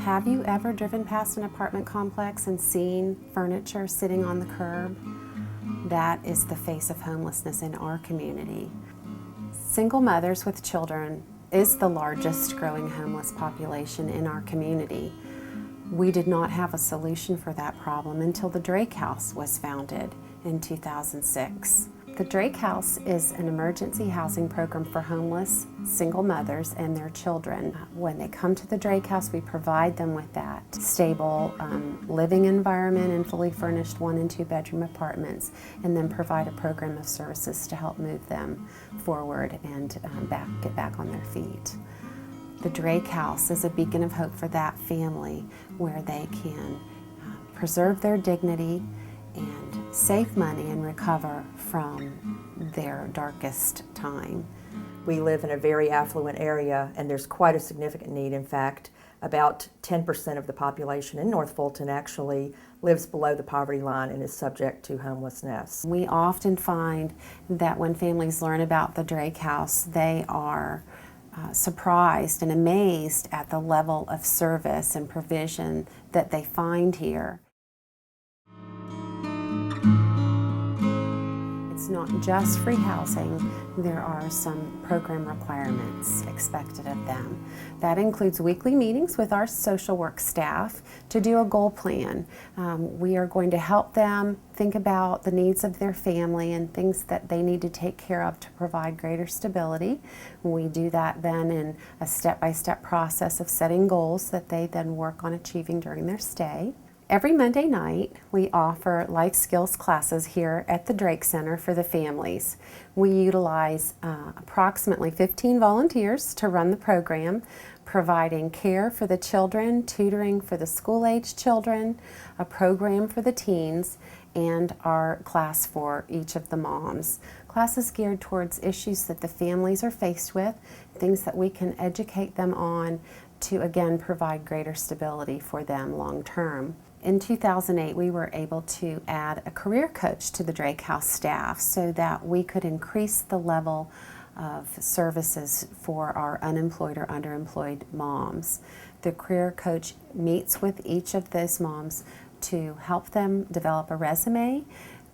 Have you ever driven past an apartment complex and seen furniture sitting on the curb? That is the face of homelessness in our community. Single mothers with children is the largest growing homeless population in our community. We did not have a solution for that problem until the Drake House was founded in 2006. The Drake House is an emergency housing program for homeless single mothers and their children. When they come to the Drake House, we provide them with that stable living environment and fully furnished 1 and 2 bedroom apartments, and then provide a program of services to help move them forward and get back on their feet. The Drake House is a beacon of hope for that family where they can preserve their dignity and save money and recover from their darkest time. We live in a very affluent area, and there's quite a significant need. In fact, about 10% of the population in North Fulton actually lives below the poverty line and is subject to homelessness. We often find that when families learn about the Drake House, they are surprised and amazed at the level of service and provision that they find here. It's not just free housing, there are some program requirements expected of them. That includes weekly meetings with our social work staff to do a goal plan. We are going to help them think about the needs of their family and things that they need to take care of to provide greater stability. We do that then in a step-by-step process of setting goals that they then work on achieving during their stay. Every Monday night, we offer life skills classes here at the Drake Center for the families. We utilize approximately 15 volunteers to run the program, providing care for the children, tutoring for the school-age children, a program for the teens, and our class for each of the moms. Classes geared towards issues that the families are faced with, things that we can educate them on to again provide greater stability for them long term. In 2008, we were able to add a career coach to the Drake House staff so that we could increase the level of services for our unemployed or underemployed moms. The career coach meets with each of those moms to help them develop a resume,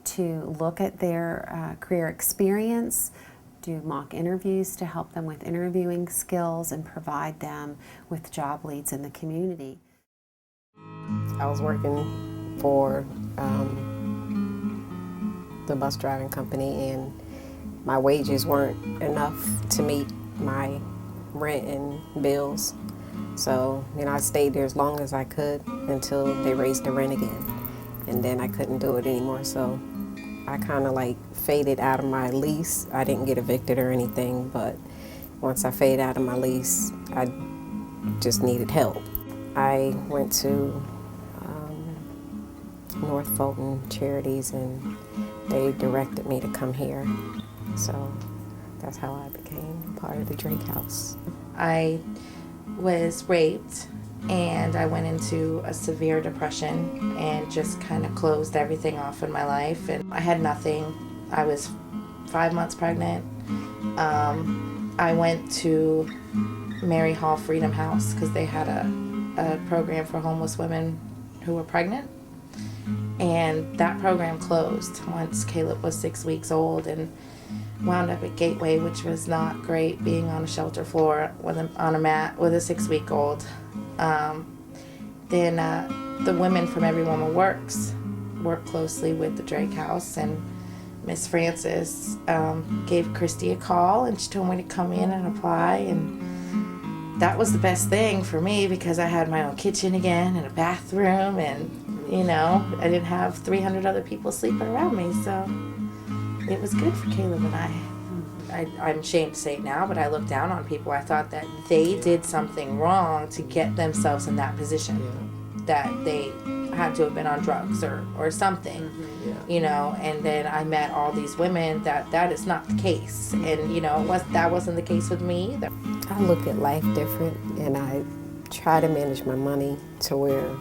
to look at their career experience, do mock interviews to help them with interviewing skills, and provide them with job leads in the community. I was working for the bus driving company, and my wages weren't enough to meet my rent and bills. So, I stayed there as long as I could until they raised the rent again. And then I couldn't do it anymore, so I kind of faded out of my lease. I didn't get evicted or anything, but once I faded out of my lease, I just needed help. I went to North Fulton Charities, and they directed me to come here. So that's how I became part of the Drake House. I was raped, and I went into a severe depression and just kind of closed everything off in my life. And I had nothing. I was 5 months pregnant. I went to Mary Hall Freedom House because they had a program for homeless women who were pregnant. And that program closed once Caleb was 6 weeks old, and wound up at Gateway, which was not great, being on a shelter floor on a mat with a 6-week-old. Then the women from Every Woman Works worked closely with the Drake House, and Miss Francis gave Christy a call, and she told me to come in and apply. And that was the best thing for me because I had my own kitchen again and a bathroom, and I didn't have 300 other people sleeping around me, so it was good for Caleb and I. I'm ashamed to say it now, but I looked down on people. I thought that they did something wrong to get themselves in that position, that they had to have been on drugs or something, and then I met all these women that is not the case, and that wasn't the case with me either. I look at life different, and I try to manage my money to where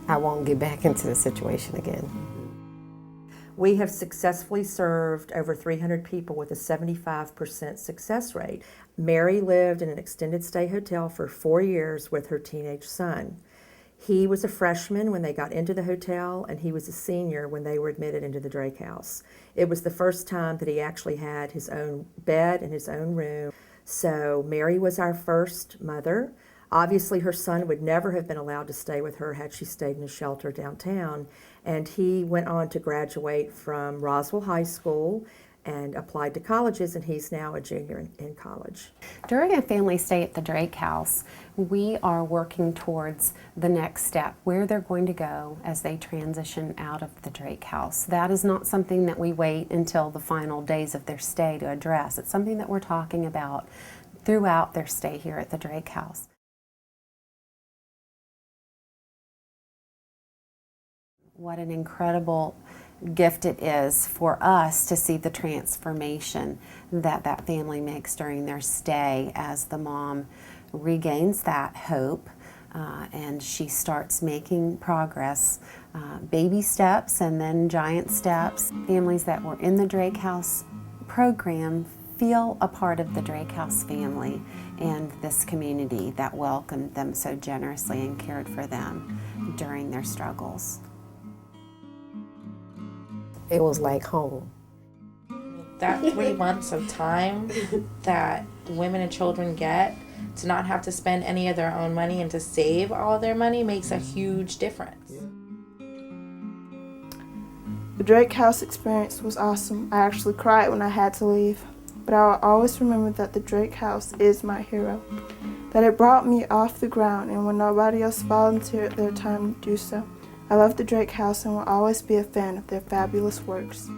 I won't get back into the situation again. We have successfully served over 300 people with a 75% success rate. Mary lived in an extended stay hotel for 4 years with her teenage son. He was a freshman when they got into the hotel, and he was a senior when they were admitted into the Drake House. It was the first time that he actually had his own bed and his own room. So Mary was our first mother. Obviously, her son would never have been allowed to stay with her had she stayed in a shelter downtown. And he went on to graduate from Roswell High School and applied to colleges, and he's now a junior in college. During a family stay at the Drake House, we are working towards the next step, where they're going to go as they transition out of the Drake House. That is not something that we wait until the final days of their stay to address. It's something that we're talking about throughout their stay here at the Drake House. What an incredible gift it is for us to see the transformation that that family makes during their stay as the mom regains that hope and she starts making progress, baby steps and then giant steps. Families that were in the Drake House program feel a part of the Drake House family and this community that welcomed them so generously and cared for them during their struggles. It was like home. That 3 months of time that women and children get to not have to spend any of their own money and to save all their money makes a huge difference. The Drake House experience was awesome. I actually cried when I had to leave, but I will always remember that the Drake House is my hero, that it brought me off the ground and when nobody else volunteered their time to do so. I love the Drake House and will always be a fan of their fabulous works.